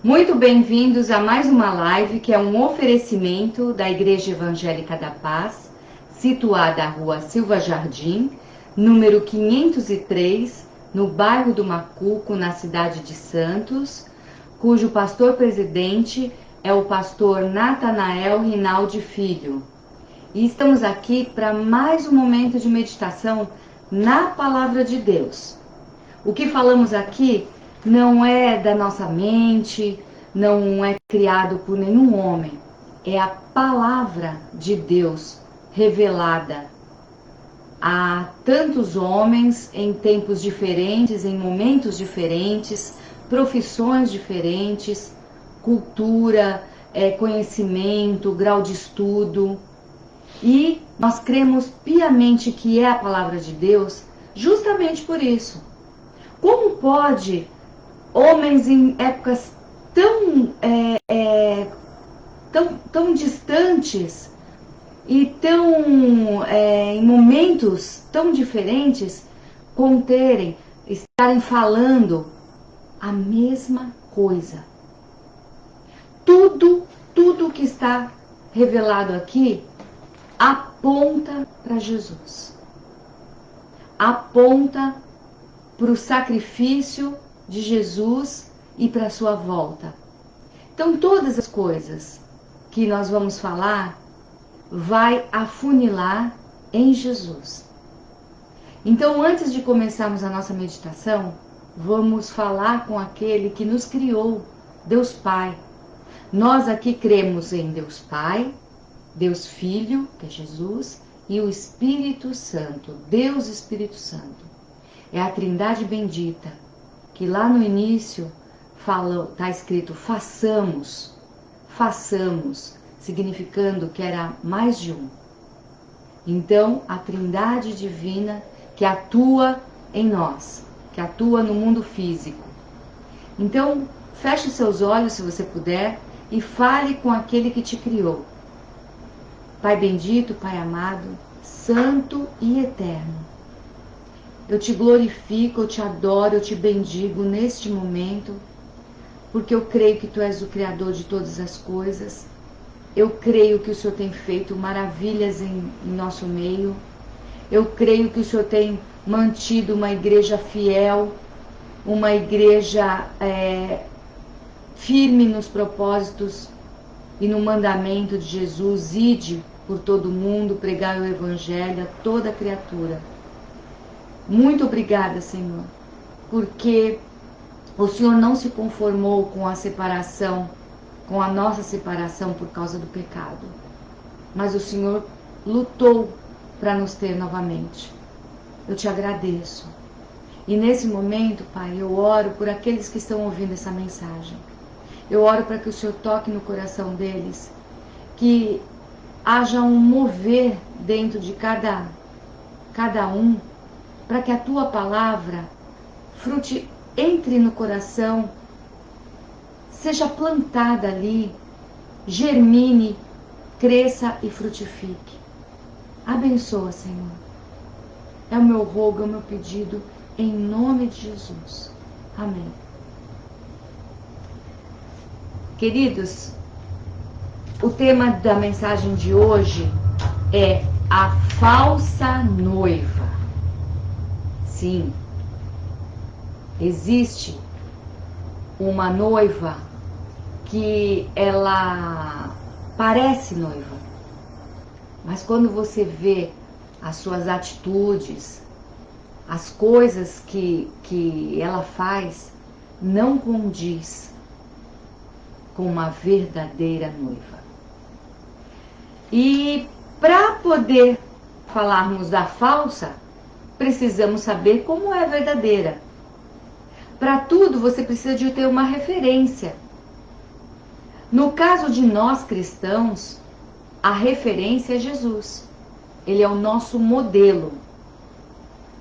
Muito bem-vindos a mais uma live que é um oferecimento da Igreja Evangélica da Paz, situada à Rua Silva Jardim, número 503, no bairro do Macuco, na cidade de Santos, cujo pastor-presidente é o pastor Natanael Rinaldi Filho. E estamos aqui para mais um momento de meditação na Palavra de Deus. O que falamos aqui não é da nossa mente, não é criado por nenhum homem. É a palavra de Deus revelada a tantos homens em tempos diferentes, em momentos diferentes, profissões diferentes, cultura, conhecimento, grau de estudo. E nós cremos piamente que é a palavra de Deus justamente por isso. Como pode homens em épocas tão distantes e em momentos tão diferentes estarem falando a mesma coisa? Tudo que está revelado aqui aponta para Jesus. Aponta para o sacrifício de Jesus e para a sua volta. Então, todas as coisas que nós vamos falar vai afunilar em Jesus. Então, antes de começarmos a nossa meditação, vamos falar com aquele que nos criou, Deus Pai. Nós aqui cremos em Deus Pai, Deus Filho, que é Jesus, e o Espírito Santo, Deus Espírito Santo. É a Trindade bendita, que lá no início está escrito façamos, significando que era mais de um. Então, a Trindade divina que atua em nós, que atua no mundo físico. Então, feche seus olhos, se você puder, e fale com aquele que te criou. Pai bendito, Pai amado, santo e eterno. Eu te glorifico, eu te adoro, eu te bendigo neste momento, porque eu creio que Tu és o Criador de todas as coisas. Eu creio que o Senhor tem feito maravilhas em nosso meio. Eu creio que o Senhor tem mantido uma igreja fiel, uma igreja firme nos propósitos e no mandamento de Jesus. Ide por todo mundo, pregai o Evangelho a toda criatura. Muito obrigada, Senhor, porque o Senhor não se conformou com a separação, com a nossa separação por causa do pecado, mas o Senhor lutou para nos ter novamente. Eu te agradeço. E nesse momento, Pai, eu oro por aqueles que estão ouvindo essa mensagem. Eu oro para que o Senhor toque no coração deles, que haja um mover dentro de cada um, para que a Tua palavra entre no coração, seja plantada ali, germine, cresça e frutifique. Abençoa, Senhor. É o meu rogo, é o meu pedido, em nome de Jesus. Amém. Queridos, o tema da mensagem de hoje é a falsa noiva. Sim, existe uma noiva que ela parece noiva, mas quando você vê as suas atitudes, as coisas que ela faz, não condiz com uma verdadeira noiva. E para poder falarmos da falsa, precisamos saber como é a verdadeira. Para tudo, você precisa de ter uma referência. No caso de nós cristãos, a referência é Jesus. Ele é o nosso modelo.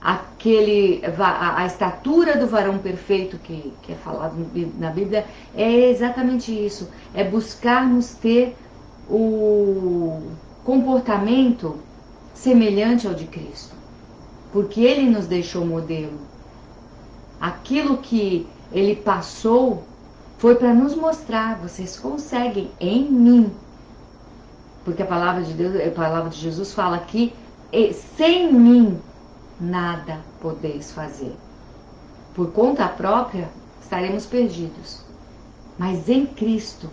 A estatura do varão perfeito que é falado na Bíblia é exatamente isso. É buscarmos ter o comportamento semelhante ao de Cristo. Porque Ele nos deixou modelo. Aquilo que Ele passou Foi para nos mostrar, vocês conseguem em mim. Porque a palavra de Deus, a palavra de Jesus fala que sem mim nada podeis fazer. Por conta própria estaremos perdidos. Mas em Cristo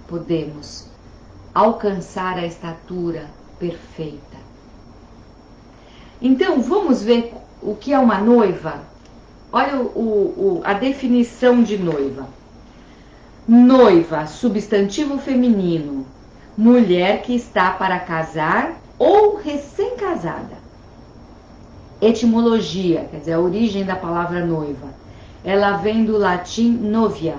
podemos alcançar a estatura perfeita. Então, vamos ver o que é uma noiva? Olha a definição de noiva. Noiva, substantivo feminino, mulher que está para casar ou recém-casada. Etimologia, quer dizer, a origem da palavra noiva. Ela vem do latim novia.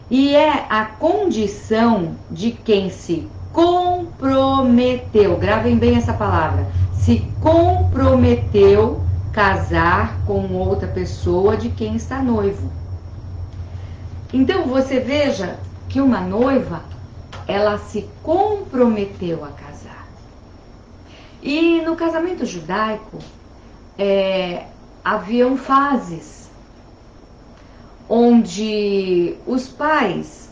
E é a condição de quem se comprometeu, gravem bem essa palavra, se comprometeu casar com outra pessoa de quem está noivo. Então você veja que uma noiva, ela se comprometeu a casar. E no casamento judaico, haviam fases onde os pais,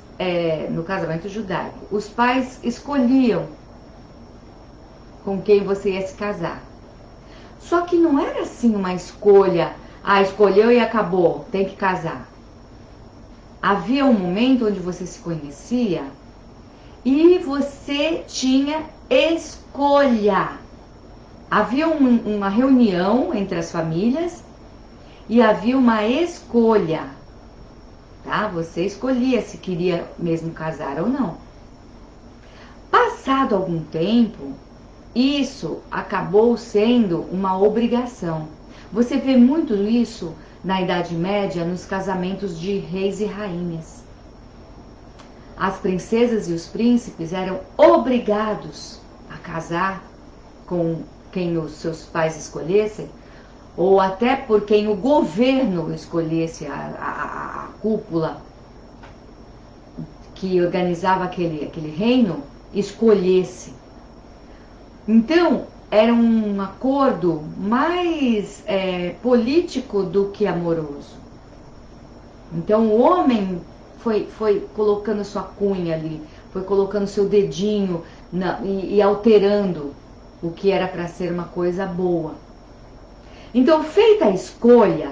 no casamento judaico, os pais escolhiam com quem você ia se casar. Só que não era assim uma escolha, escolheu e acabou, tem que casar. Havia um momento onde você se conhecia e você tinha escolha. Havia uma reunião entre as famílias e havia uma escolha. Tá? Você escolhia se queria mesmo casar ou não. Passado algum tempo, isso acabou sendo uma obrigação. Você vê muito isso na Idade Média nos casamentos de reis e rainhas. As princesas e os príncipes eram obrigados a casar com quem os seus pais escolhessem, ou até por quem o governo escolhesse, a cúpula que organizava aquele reino, escolhesse. Então, era um acordo mais político do que amoroso. Então, o homem foi colocando sua cunha ali, foi colocando seu dedinho e alterando o que era para ser uma coisa boa. Então, feita a escolha,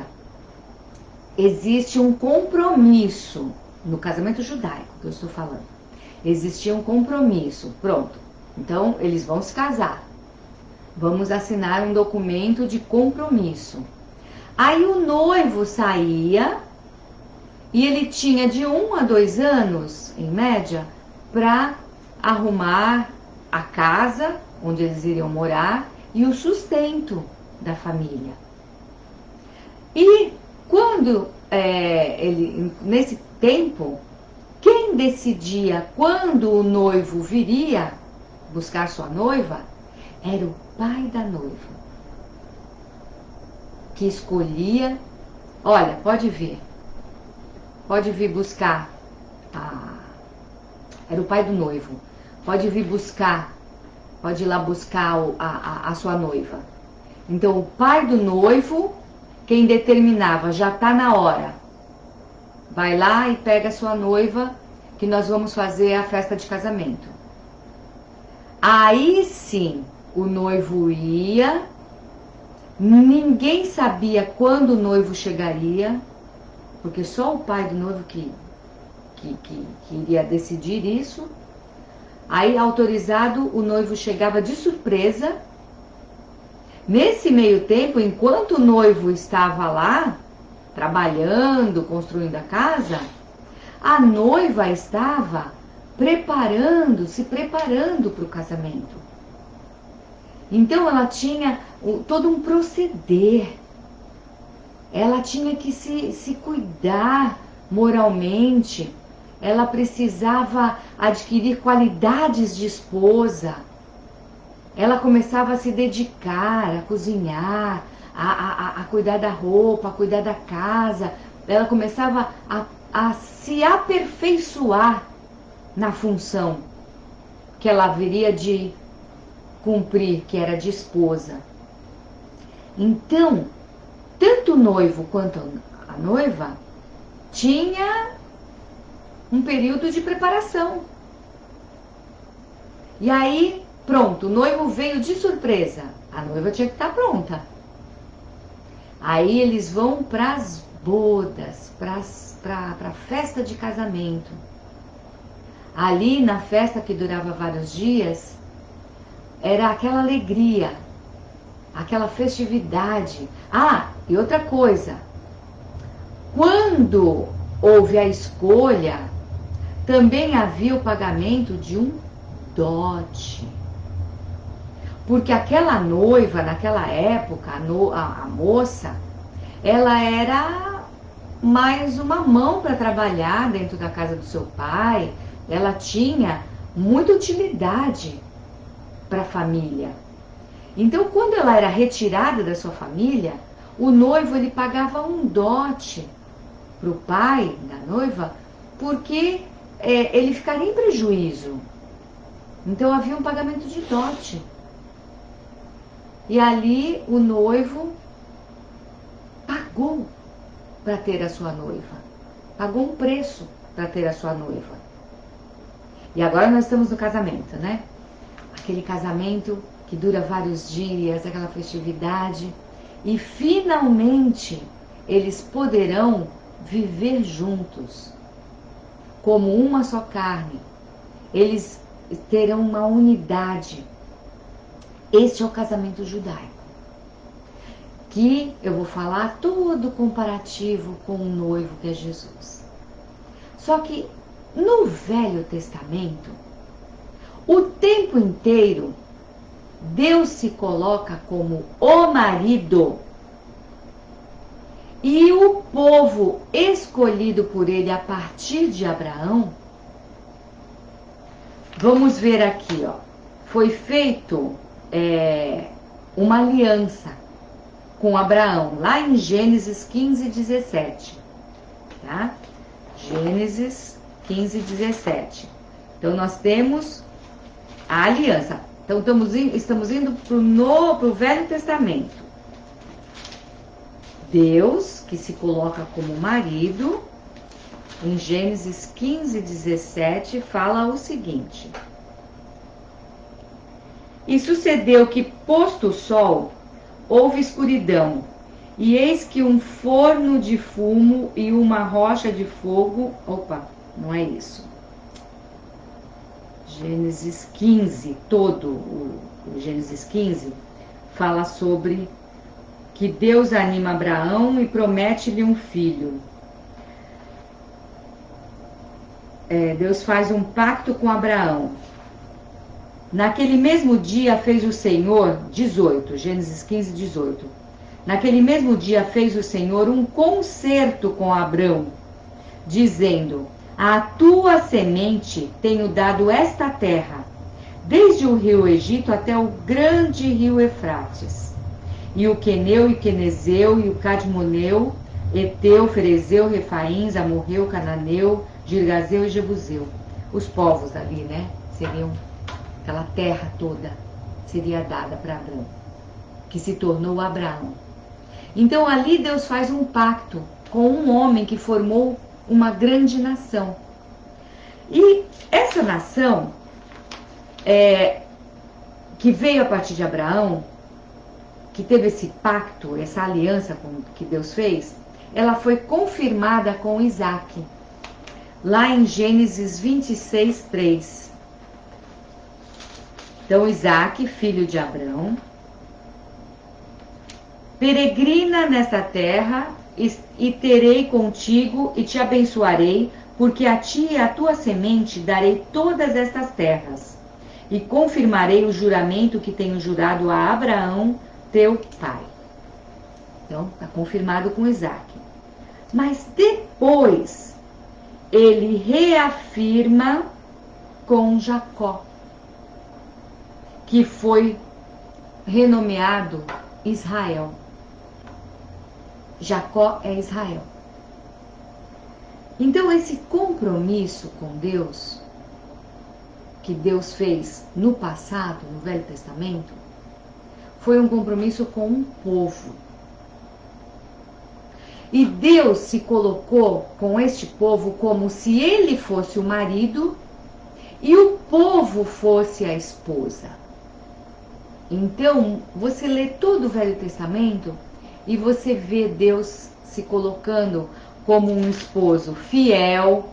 existe um compromisso, no casamento judaico que eu estou falando, existia um compromisso, pronto, então eles vão se casar, vamos assinar um documento de compromisso. Aí o noivo saía e ele tinha de 1 a 2 anos, em média, para arrumar a casa onde eles iriam morar e o sustento da família. E quando nesse tempo, quem decidia quando o noivo viria buscar sua noiva era o pai da noiva, que escolhia, olha, pode vir buscar, era o pai do noivo, pode ir lá buscar a sua noiva. Então o pai do noivo, quem determinava, já está na hora, vai lá e pega a sua noiva, que nós vamos fazer a festa de casamento. Aí sim, o noivo ia, ninguém sabia quando o noivo chegaria, porque só o pai do noivo que iria decidir isso. Aí, autorizado, o noivo chegava de surpresa. Nesse meio tempo, enquanto o noivo estava lá, trabalhando, construindo a casa, a noiva estava se preparando para o casamento. Então ela tinha todo um proceder, ela tinha que se cuidar moralmente, ela precisava adquirir qualidades de esposa, ela começava a se dedicar, a cozinhar, a cuidar da roupa, a cuidar da casa, ela começava a se aperfeiçoar na função que ela haveria de cumprir, que era de esposa. Então, tanto o noivo quanto a noiva tinha um período de preparação. E aí, pronto, o noivo veio de surpresa. A noiva tinha que estar pronta. Aí eles vão para as bodas, para a festa de casamento. Ali na festa que durava vários dias, era aquela alegria, aquela festividade. Ah, e outra coisa, quando houve a escolha, também havia o pagamento de um dote. Porque aquela noiva, naquela época, a moça, ela era mais uma mão para trabalhar dentro da casa do seu pai. Ela tinha muita utilidade para a família. Então, quando ela era retirada da sua família, o noivo ele pagava um dote para o pai da noiva, porque ele ficaria em prejuízo. Então havia um pagamento de dote. E ali o noivo pagou para ter a sua noiva. Pagou um preço para ter a sua noiva. E agora nós estamos no casamento, né? Aquele casamento que dura vários dias, aquela festividade. E finalmente eles poderão viver juntos, como uma só carne. Eles terão uma unidade. Este é o casamento judaico, que eu vou falar todo comparativo com o noivo que é Jesus. Só que no Velho Testamento, o tempo inteiro, Deus se coloca como o marido e o povo escolhido por ele a partir de Abraão, vamos ver aqui, ó, foi feito uma aliança com Abraão, lá em Gênesis 15, 17. Tá? Gênesis 15, 17. Então, nós temos a aliança. Então, estamos indo para o Velho Testamento. Deus, que se coloca como marido, em Gênesis 15, 17, fala o seguinte: e sucedeu que, posto o sol, houve escuridão, e eis que um forno de fumo e uma rocha de fogo... Opa, não é isso. Gênesis 15, todo o Gênesis 15, fala sobre que Deus anima Abraão e promete-lhe um filho. Deus faz um pacto com Abraão. Naquele mesmo dia fez o Senhor, 18, Gênesis 15, 18. Naquele mesmo dia fez o Senhor um concerto com Abrão, dizendo: à tua semente tenho dado esta terra, desde o rio Egito até o grande rio Eufrates, e o Queneu e Quenezeu e o Cadmoneu, Eteu, Ferezeu, Refaíns, Amorreu, Cananeu, Girgazeu e Jebuseu. Os povos ali, né? Seriam... aquela terra toda seria dada para Abraão, que se tornou Abraão. Então ali Deus faz um pacto com um homem que formou uma grande nação. E essa nação, que veio a partir de Abraão, que teve esse pacto, essa aliança que Deus fez, ela foi confirmada com Isaac, lá em Gênesis 26, 3. Então, Isaac, filho de Abrão, peregrina nesta terra, e terei contigo e te abençoarei, porque a ti e a tua semente darei todas estas terras, e confirmarei o juramento que tenho jurado a Abraão, teu pai. Então, está confirmado com Isaac. Mas depois, ele reafirma com Jacó, que foi renomeado Israel. Jacó é Israel. Então, esse compromisso com Deus, que Deus fez no passado, no Velho Testamento, foi um compromisso com um povo. E Deus se colocou com este povo como se ele fosse o marido e o povo fosse a esposa. Então, você lê todo o Velho Testamento e você vê Deus se colocando como um esposo fiel,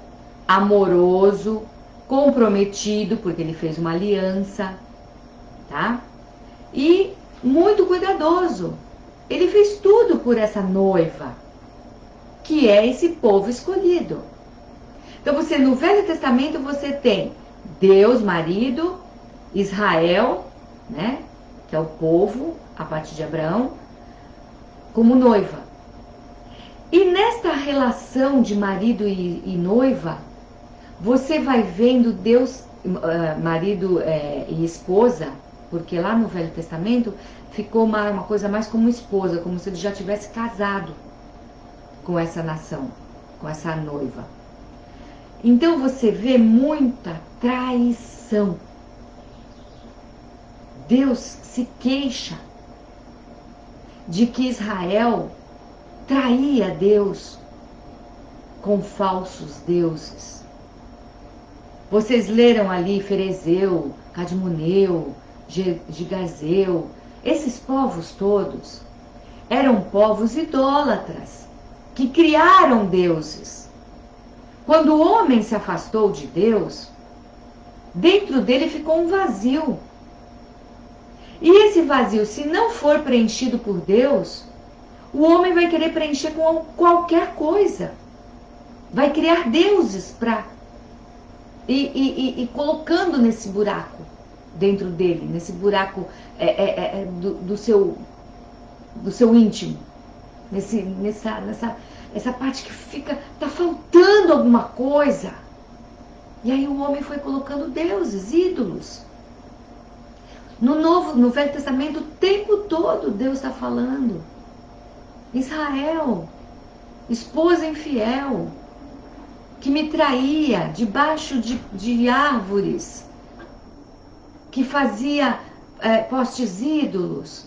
amoroso, comprometido, porque ele fez uma aliança, tá? E muito cuidadoso. Ele fez tudo por essa noiva, que é esse povo escolhido. Então, você no Velho Testamento você tem Deus, marido, Israel, né? Que é o povo, a partir de Abraão, como noiva. E nesta relação de marido e noiva, você vai vendo Deus, marido e esposa, porque lá no Velho Testamento ficou uma coisa mais como esposa, como se ele já tivesse casado com essa nação, com essa noiva. Então você vê muita traição. Deus se queixa de que Israel traía Deus com falsos deuses. Vocês leram ali Ferezeu, Cadmoneu, Gigazeu. Esses povos todos eram povos idólatras que criaram deuses. Quando o homem se afastou de Deus, dentro dele ficou um vazio. E esse vazio, se não for preenchido por Deus, o homem vai querer preencher com qualquer coisa. Vai criar deuses para e colocando nesse buraco dentro dele, nesse buraco do seu íntimo, essa parte que tá faltando alguma coisa. E aí o homem foi colocando deuses, ídolos. No Velho Testamento, o tempo todo Deus está falando. Israel, esposa infiel, que me traía debaixo de árvores, que fazia postes ídolos,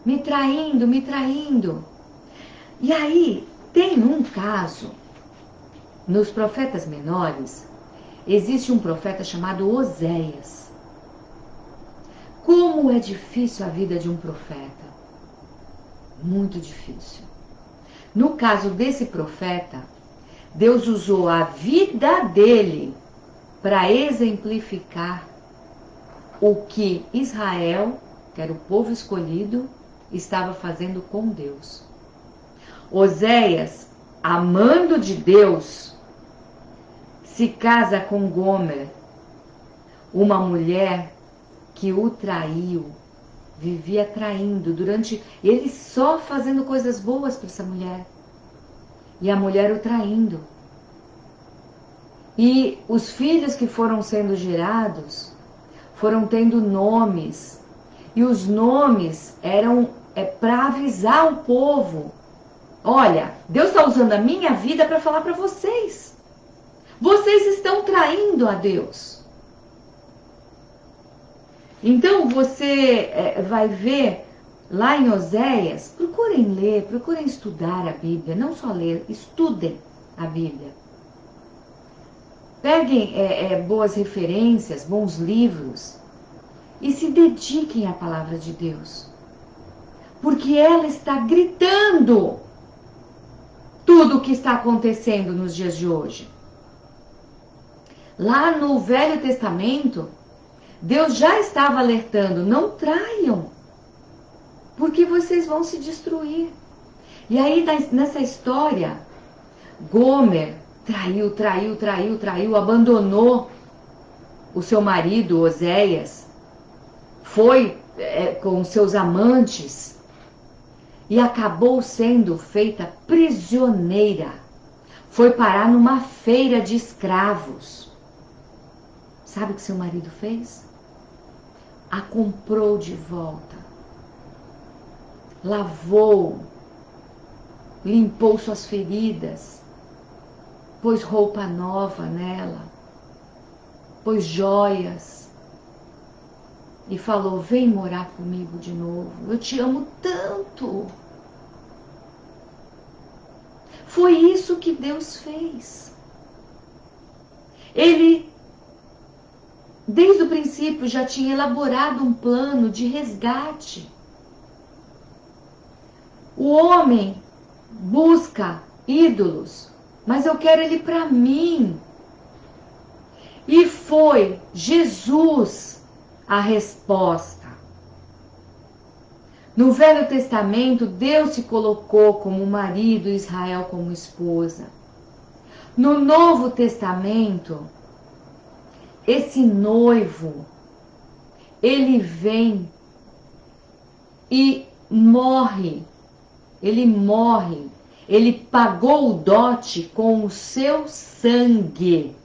me traindo. E aí, tem um caso, nos profetas menores, existe um profeta chamado Oséias. Como é difícil a vida de um profeta. Muito difícil. No caso desse profeta, Deus usou a vida dele para exemplificar o que Israel, que era o povo escolhido, estava fazendo com Deus. Oséias, amando de Deus, se casa com Gomer, uma mulher que o traiu, vivia traindo durante ele só fazendo coisas boas para essa mulher e a mulher o traindo. E os filhos que foram sendo gerados foram tendo nomes, e os nomes eram para avisar o povo: olha, Deus está usando a minha vida para falar para vocês. Vocês estão traindo a Deus. Então você vai ver lá em Oséias, procurem ler, procurem estudar a Bíblia, não só ler, estudem a Bíblia. Peguem boas referências, bons livros e se dediquem à palavra de Deus. Porque ela está gritando tudo o que está acontecendo nos dias de hoje. Lá no Velho Testamento, Deus já estava alertando: não traiam, porque vocês vão se destruir. E aí nessa história, Gomer traiu, abandonou o seu marido, Oséias, foi com seus amantes e acabou sendo feita prisioneira. Foi parar numa feira de escravos. Sabe o que seu marido fez? A comprou de volta, lavou, limpou suas feridas, pôs roupa nova nela, pôs joias e falou: vem morar comigo de novo, eu te amo tanto. Foi isso que Deus fez. Ele, desde o princípio, já tinha elaborado um plano de resgate. O homem busca ídolos, mas eu quero ele para mim. E foi Jesus a resposta. No Velho Testamento, Deus se colocou como marido e Israel como esposa. No Novo Testamento, esse noivo, ele vem e morre. Ele morre. Ele pagou o dote com o seu sangue.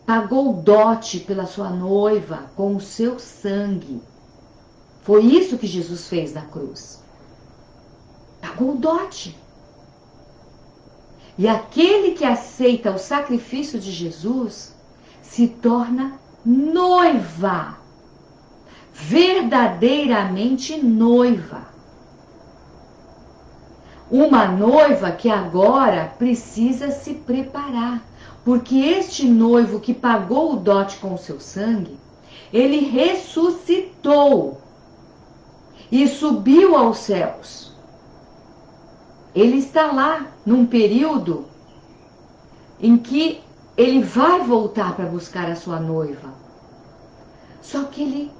Pagou o dote pela sua noiva com o seu sangue. Foi isso que Jesus fez na cruz. Pagou o dote. E aquele que aceita o sacrifício de Jesus se torna noiva. Verdadeiramente noiva. Uma noiva que agora precisa se preparar. Porque este noivo que pagou o dote com o seu sangue, ele ressuscitou e subiu aos céus. Ele está lá num período em que ele vai voltar para buscar a sua noiva. Só que ele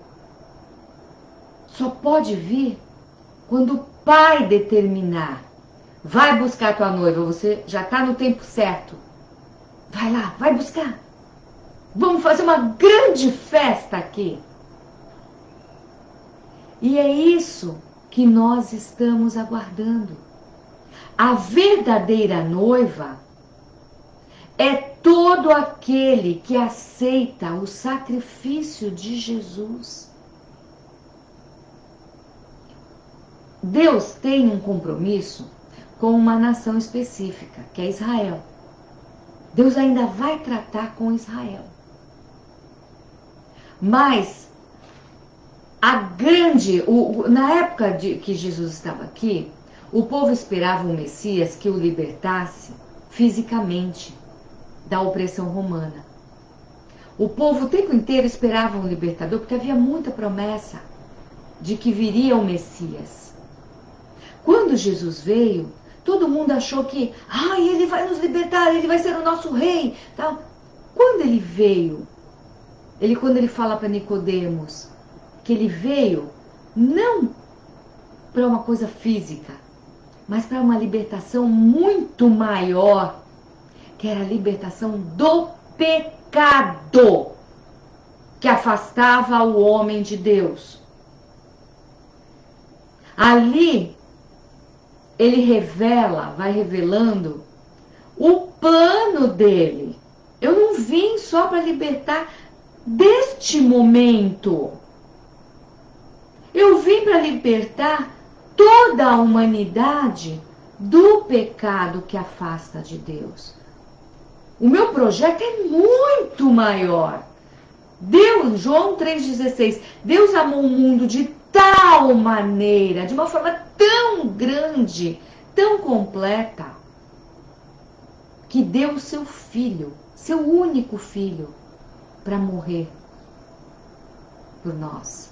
só pode vir quando o Pai determinar. Vai buscar a tua noiva, você já está no tempo certo. Vai lá, vai buscar. Vamos fazer uma grande festa aqui. E é isso que nós estamos aguardando. A verdadeira noiva é todo aquele que aceita o sacrifício de Jesus. Deus tem um compromisso com uma nação específica, que é Israel. Deus ainda vai tratar com Israel. Mas na época que Jesus estava aqui, o povo esperava um Messias que o libertasse fisicamente da opressão romana. O povo o tempo inteiro esperava um libertador, porque havia muita promessa de que viria o Messias. Quando Jesus veio, todo mundo achou que ele vai nos libertar, ele vai ser o nosso rei. Tal. Quando ele veio, quando ele fala para Nicodemos que ele veio não para uma coisa física, mas para uma libertação muito maior, que era a libertação do pecado, que afastava o homem de Deus. Ali, ele vai revelando o plano dele. Eu não vim só para libertar deste momento. Eu vim para libertar toda a humanidade do pecado que afasta de Deus. O meu projeto é muito maior. João 3,16, Deus amou o mundo de tal maneira, de uma forma tão grande, tão completa, que deu o seu filho, seu único filho, para morrer por nós.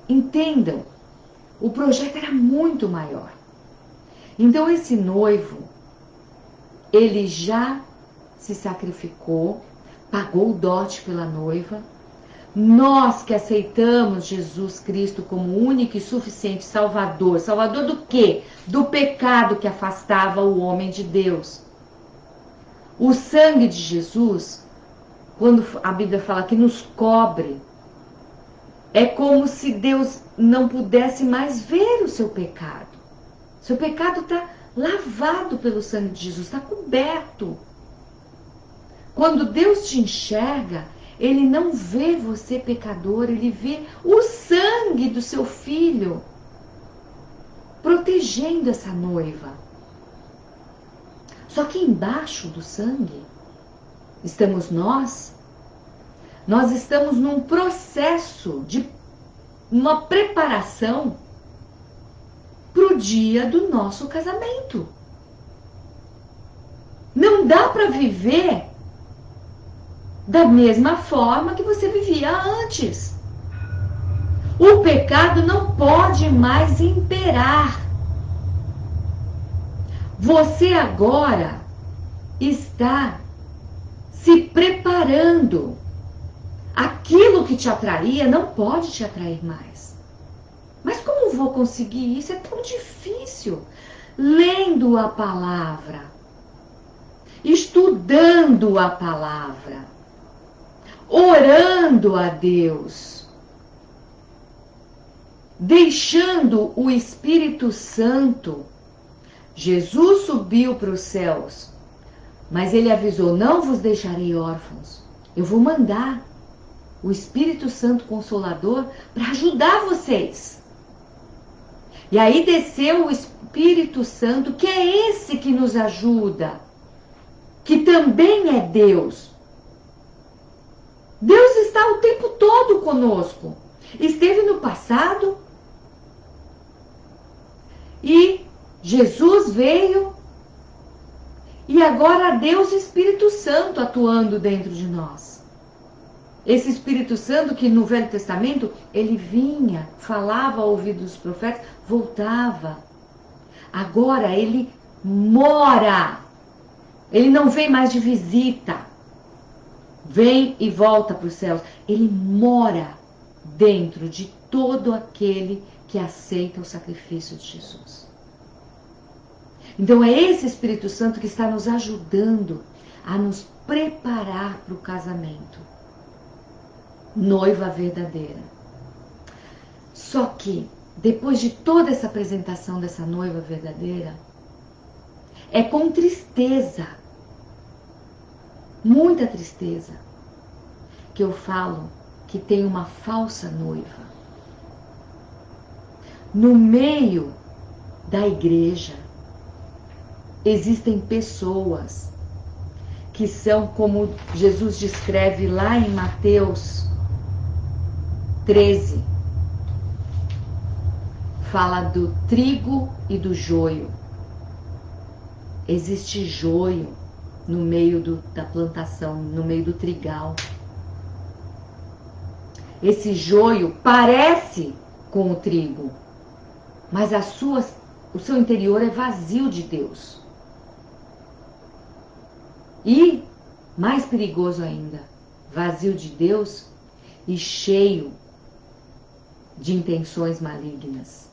Entendam, o projeto era muito maior. Então esse noivo, ele já se sacrificou, pagou o dote pela noiva. Nós que aceitamos Jesus Cristo como único e suficiente Salvador. Salvador do quê? Do pecado que afastava o homem de Deus. O sangue de Jesus, quando a Bíblia fala que nos cobre, é como se Deus não pudesse mais ver o seu pecado. Seu pecado está lavado pelo sangue de Jesus, está coberto. Quando Deus te enxerga, Ele não vê você pecador, Ele vê o sangue do seu filho protegendo essa noiva. Só que embaixo do sangue estamos nós. Nós estamos num processo de uma preparação para o dia do nosso casamento. Não dá para viver da mesma forma que você vivia antes. O pecado não pode mais imperar. Você agora está se preparando. Aquilo que te atraía não pode te atrair mais. Mas como vou conseguir isso? É tão difícil. Lendo a palavra, estudando a palavra, orando a Deus, deixando o Espírito Santo. Jesus subiu para os céus, mas ele avisou: não vos deixarei órfãos. Eu vou mandar o Espírito Santo Consolador para ajudar vocês. E aí desceu o Espírito Santo, que é esse que nos ajuda, que também é Deus. Deus está o tempo todo conosco. Esteve no passado e Jesus veio e agora Deus Espírito Santo atuando dentro de nós. Esse Espírito Santo que no Velho Testamento ele vinha, falava ao ouvido dos profetas, voltava. Agora ele mora. Ele não vem mais de visita. Vem e volta para os céus. Ele mora dentro de todo aquele que aceita o sacrifício de Jesus. Então é esse Espírito Santo que está nos ajudando a nos preparar para o casamento. Noiva verdadeira. Só que, depois de toda essa apresentação dessa noiva verdadeira, é com tristeza, muita tristeza, que eu falo que tem uma falsa noiva. No meio da igreja, existem pessoas que são como Jesus descreve lá em Mateus 13. Fala do trigo e do joio. Existe joio no meio da plantação, no meio do trigal. Esse joio parece com o trigo, mas o seu interior é vazio de Deus. E, mais perigoso ainda, vazio de Deus e cheio de intenções malignas.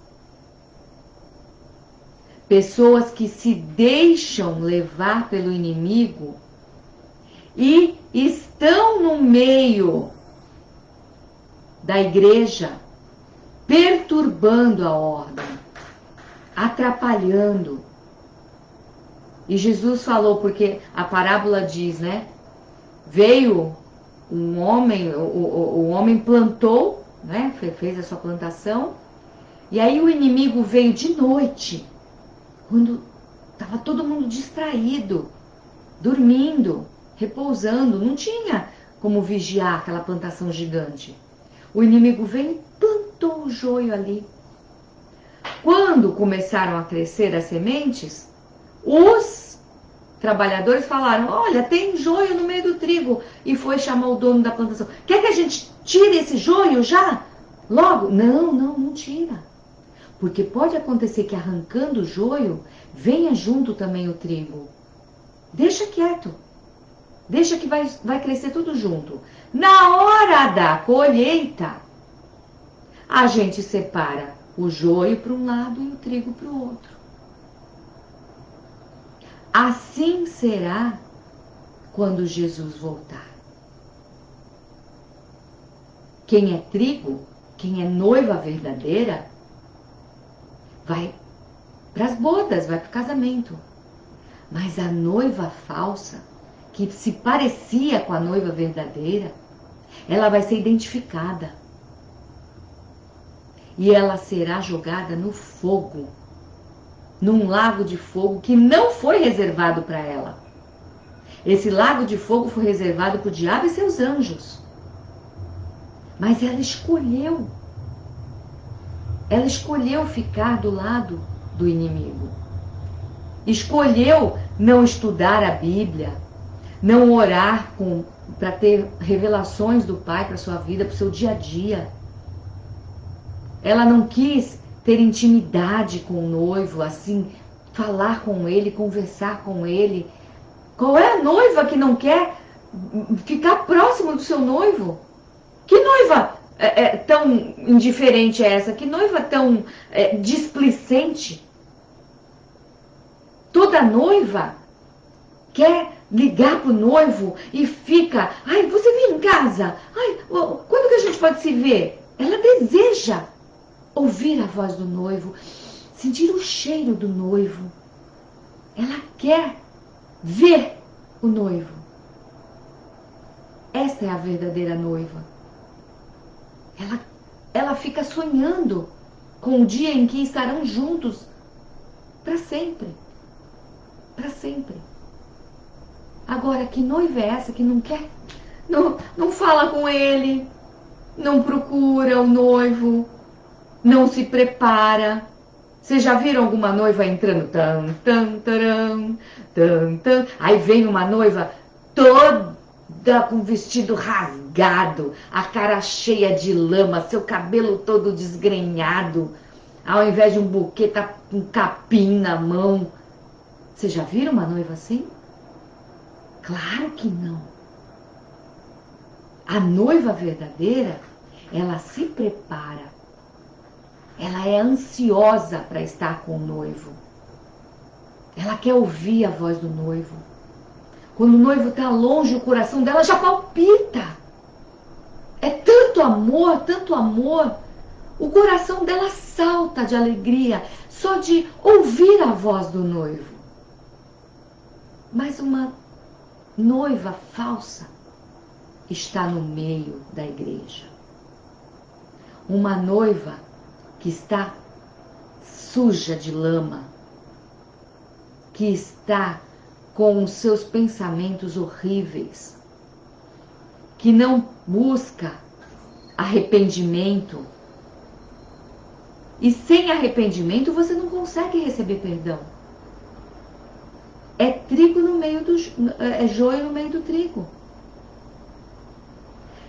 Pessoas que se deixam levar pelo inimigo e estão no meio da igreja, perturbando a ordem, atrapalhando. E Jesus falou, porque a parábola diz, né? Veio um homem, o homem plantou, né? Fez a sua plantação, e aí o inimigo veio de noite, quando estava todo mundo distraído, dormindo, repousando, não tinha como vigiar aquela plantação gigante. O inimigo veio e plantou o joio ali. Quando começaram a crescer as sementes, os trabalhadores falaram: olha, tem joio no meio do trigo. E foi chamar o dono da plantação: quer que a gente tire esse joio já? Logo? Não tira. Porque pode acontecer que arrancando o joio, venha junto também o trigo. Deixa quieto. Deixa que vai crescer tudo junto. Na hora da colheita, a gente separa o joio para um lado e o trigo para o outro. Assim será quando Jesus voltar. Quem é trigo, quem é noiva verdadeira, vai para as bodas, vai para o casamento. Mas a noiva falsa, que se parecia com a noiva verdadeira, ela vai ser identificada. E ela será jogada no fogo, num lago de fogo que não foi reservado para ela. Esse lago de fogo foi reservado para o diabo e seus anjos. Mas ela escolheu. Ela escolheu ficar do lado do inimigo. escolheu não estudar a Bíblia, não orar para ter revelações do Pai para sua vida, para o seu dia a dia. Ela não quis ter intimidade com o noivo, assim, falar com ele, conversar com ele. Qual é a noiva que não quer ficar próximo do seu noivo? Que noiva tão indiferente é essa? Que noiva tão displicente? Toda noiva quer ligar pro noivo e fica, ai, você vem em casa? Ai, quando que a gente pode se ver? Ela deseja ouvir a voz do noivo, sentir o cheiro do noivo. Ela quer ver o noivo. Esta é a verdadeira noiva. Ela fica sonhando com o dia em que estarão juntos para sempre. Para sempre. Agora, que noiva é essa que não quer, não fala com ele, não procura o noivo, não se prepara? Vocês já viram alguma noiva entrando? Tan, tan, taram, tan, tan. Aí vem uma noiva toda com o vestido rasgado, a cara cheia de lama, seu cabelo todo desgrenhado. Ao invés de um buquê, tá com um capim na mão. Vocês já viram uma noiva assim? Claro que não. A noiva verdadeira, ela se prepara. Ela é ansiosa para estar com o noivo. Ela quer ouvir a voz do noivo. Quando o noivo está longe, o coração dela já palpita. É tanto amor, tanto amor. O coração dela salta de alegria só de ouvir a voz do noivo. Mas uma noiva falsa está no meio da igreja. Uma noiva que está suja de lama, que está com os seus pensamentos horríveis, que não busca arrependimento. E sem arrependimento você não consegue receber perdão. É trigo no meio é joio no meio do trigo.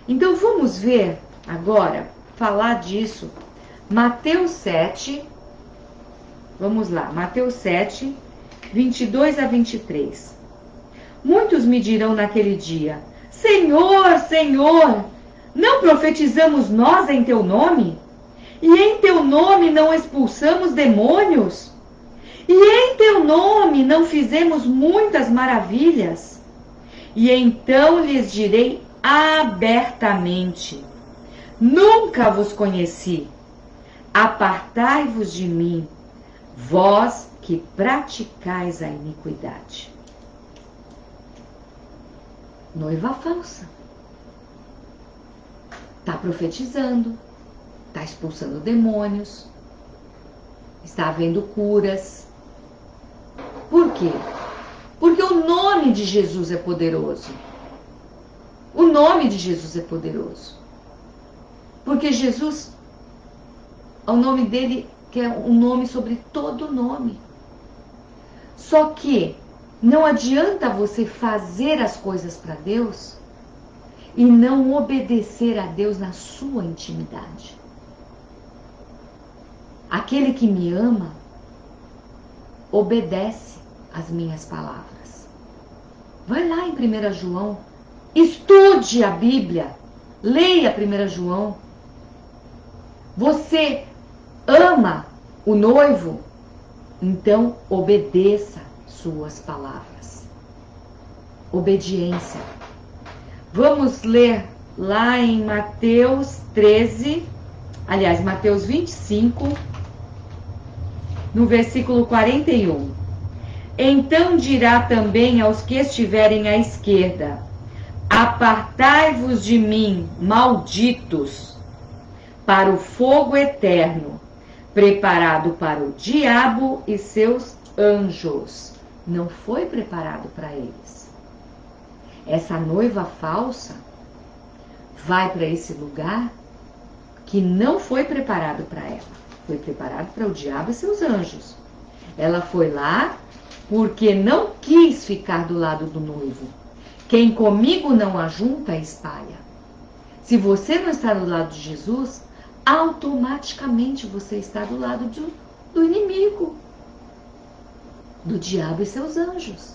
Então vamos ver agora, falar disso. Mateus 7, vamos lá, Mateus 7, 22 a 23. Muitos me dirão naquele dia: Senhor, Senhor, não profetizamos nós em teu nome? E em teu nome não expulsamos demônios? E em teu nome não fizemos muitas maravilhas? E então lhes direi abertamente: nunca vos conheci. Apartai-vos de mim, vós que praticais a iniquidade. Noiva falsa. Está profetizando, está expulsando demônios, está havendo curas. Por quê? Porque o nome de Jesus é poderoso. O nome de Jesus é poderoso. Porque Jesus, o nome dele, que é um nome sobre todo nome. Só que não adianta você fazer as coisas para Deus e não obedecer a Deus na sua intimidade. Aquele que me ama, obedece às minhas palavras. Vai lá em 1 João, estude a Bíblia, leia 1 João. Você ama o noivo, então obedeça suas palavras. Obediência. Vamos ler lá em Mateus 13, aliás, Mateus 25, no versículo 41. Então dirá também aos que estiverem à esquerda: apartai-vos de mim, malditos, para o fogo eterno, preparado para o diabo e seus anjos. Não foi preparado para eles. Essa noiva falsa vai para esse lugar que não foi preparado para ela. Foi preparado para o diabo e seus anjos. Ela foi lá porque não quis ficar do lado do noivo. Quem comigo não ajunta, espalha. Se você não está do lado de Jesus, automaticamente você está do lado do inimigo, do diabo e seus anjos.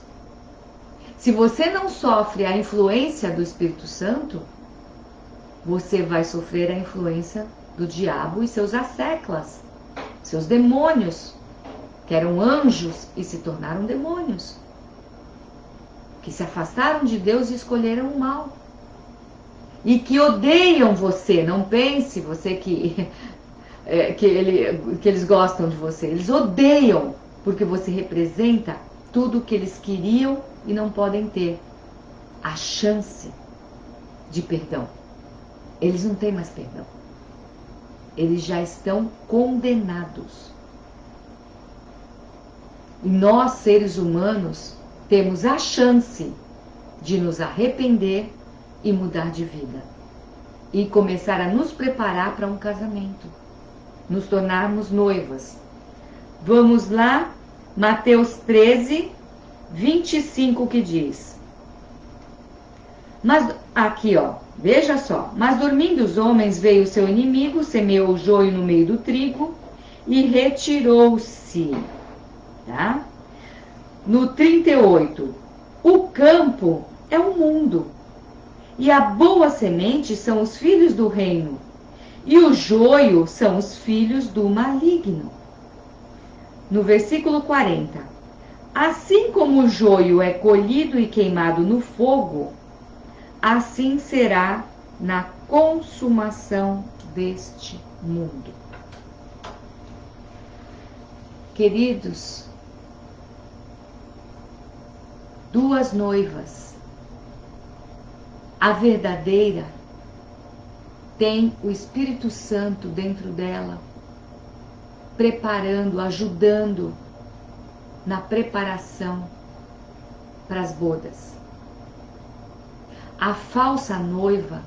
Se você não sofre a influência do Espírito Santo, você vai sofrer a influência do diabo e seus asseclas, seus demônios, que eram anjos e se tornaram demônios, que se afastaram de Deus e escolheram o mal, e que odeiam você. Não pense você que eles gostam de você. Eles odeiam, porque você representa tudo o que eles queriam e não podem ter. A chance de perdão. Eles não têm mais perdão. Eles já estão condenados. E nós, seres humanos, temos a chance de nos arrepender e mudar de vida. E começar a nos preparar para um casamento. Nos tornarmos noivas. Vamos lá, Mateus 13, 25, que diz. Mas, aqui ó, veja só. Mas dormindo os homens, veio o seu inimigo, semeou o joio no meio do trigo e retirou-se. Tá? No 38, o campo é o mundo, e a boa semente são os filhos do reino, e o joio são os filhos do maligno. No versículo 40, assim como o joio é colhido e queimado no fogo, assim será na consumação deste mundo. Queridos, duas noivas, a verdadeira tem o Espírito Santo dentro dela, preparando, ajudando na preparação para as bodas. A falsa noiva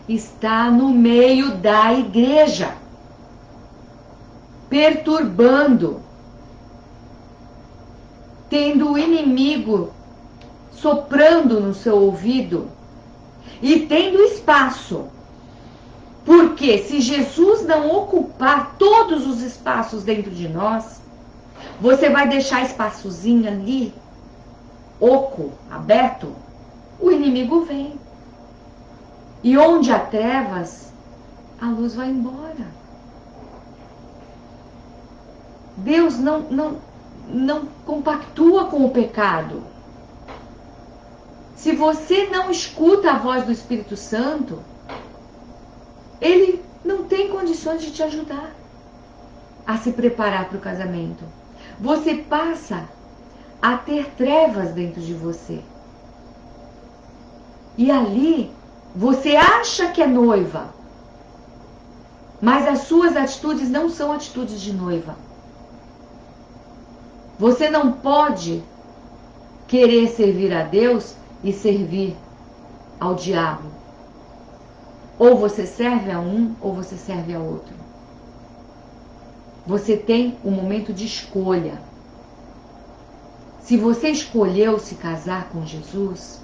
está no meio da igreja, perturbando, tendo o inimigo soprando no seu ouvido e tendo espaço. Porque se Jesus não ocupar todos os espaços dentro de nós, você vai deixar espaçozinho ali, oco, aberto, o inimigo vem. E onde há trevas, a luz vai embora. Deus não compactua com o pecado. Se você não escuta a voz do Espírito Santo, ele não tem condições de te ajudar a se preparar para o casamento. Você passa a ter trevas dentro de você. E ali, você acha que é noiva, mas as suas atitudes não são atitudes de noiva. Você não pode querer servir a Deus e servir ao diabo. Ou você serve a um, ou você serve a outro. Você tem um momento de escolha. Se você escolheu se casar com Jesus,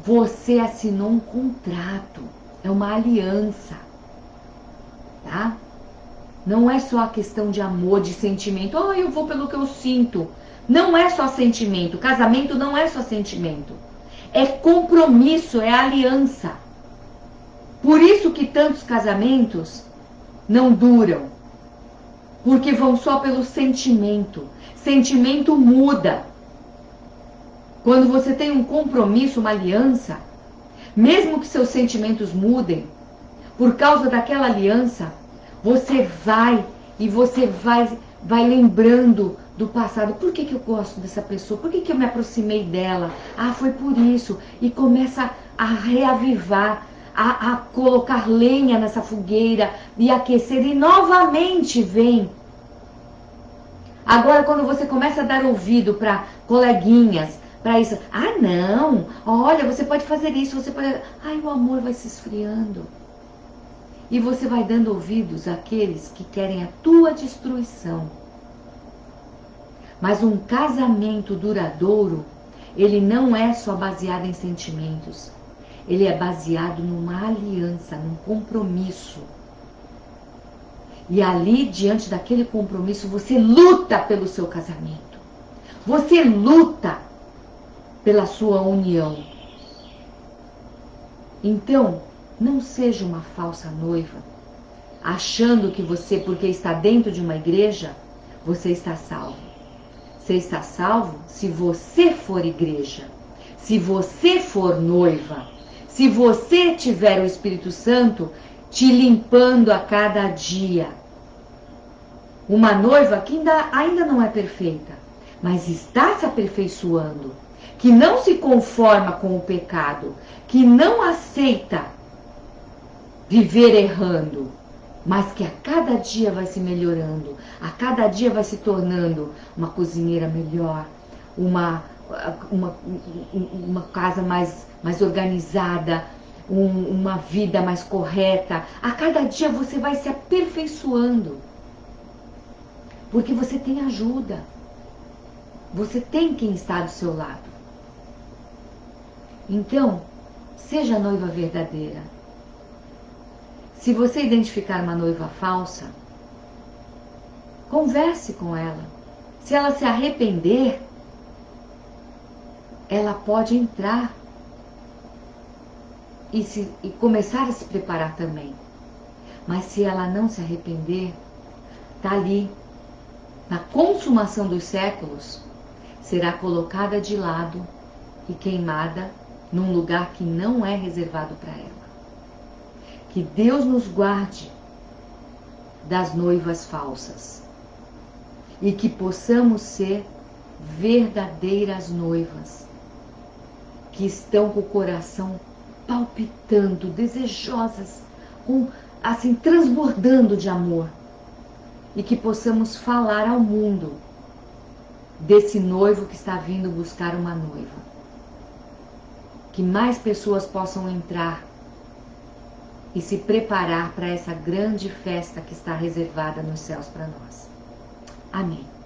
você assinou um contrato, é uma aliança, tá? Não é só a questão de amor, de sentimento. Oh, eu vou pelo que eu sinto. Não é só sentimento. Casamento não é só sentimento. É compromisso, é aliança. Por isso que tantos casamentos não duram. Porque vão só pelo sentimento. Sentimento muda. Quando você tem um compromisso, uma aliança, mesmo que seus sentimentos mudem, por causa daquela aliança, você vai lembrando do passado. Por que eu gosto dessa pessoa? Por que eu me aproximei dela? Ah, foi por isso. E começa a reavivar, a colocar lenha nessa fogueira e aquecer. E novamente vem. Agora, quando você começa a dar ouvido para coleguinhas, para isso. Ah, não. Olha, você pode fazer isso, você pode... Ai, o amor vai se esfriando. E você vai dando ouvidos àqueles que querem a tua destruição. Mas um casamento duradouro, ele não é só baseado em sentimentos. Ele é baseado numa aliança, num compromisso. E ali, diante daquele compromisso, você luta pelo seu casamento. Você luta pela sua união. Então, não seja uma falsa noiva, achando que você, porque está dentro de uma igreja, você está salvo. Você está salvo se você for igreja, se você for noiva, se você tiver o Espírito Santo te limpando a cada dia. Uma noiva que ainda não é perfeita, mas está se aperfeiçoando, que não se conforma com o pecado, que não aceita viver errando, mas que a cada dia vai se melhorando, a cada dia vai se tornando uma cozinheira melhor, uma casa mais organizada, uma vida mais correta. A cada dia você vai se aperfeiçoando, porque você tem ajuda, você tem quem está do seu lado. Então, seja a noiva verdadeira. Se você identificar uma noiva falsa, converse com ela. Se ela se arrepender, ela pode entrar e começar a se preparar também. Mas se ela não se arrepender, está ali, na consumação dos séculos, será colocada de lado e queimada num lugar que não é reservado para ela. Que Deus nos guarde das noivas falsas e que possamos ser verdadeiras noivas, que estão com o coração palpitando, desejosas, assim transbordando de amor, e que possamos falar ao mundo desse noivo que está vindo buscar uma noiva. Que mais pessoas possam entrar e se preparar para essa grande festa que está reservada nos céus para nós. Amém.